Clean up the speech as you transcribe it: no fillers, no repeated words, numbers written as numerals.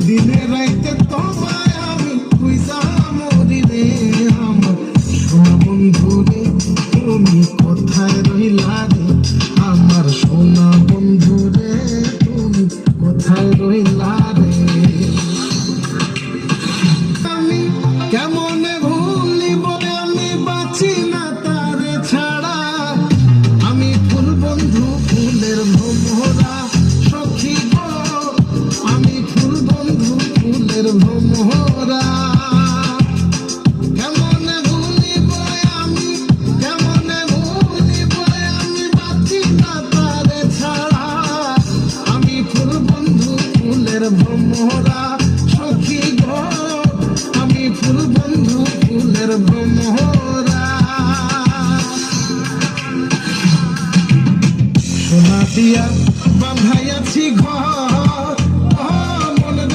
দিনে রাইতে তোমায় আমি খুঁজা মরি রে আমার সোনা বন্ধু রে, তুমি কোথায় রইলা রে আমার সোনা বন্ধু রে, তুমি কোথায় রইলা রে। আমি কেমনে ভুলিব আমি বাঁচি না তারে ছাড়া, আমি ফুল বন্ধু ফুলের ভ্রমরা সখী গো, আমি ফুল বন্ধু ফুলের ভ্রমরা। কেমনে ভুলিব আমি, কেমনে ভুলিব আমি বাঁচি না তারে ছাড়া, আমি ফুল বন্ধু ফুলের ভ্রমরা সখী গো, আমি ফুল বন্ধু ফুলের ভ্রমরা। সোনা দিয়া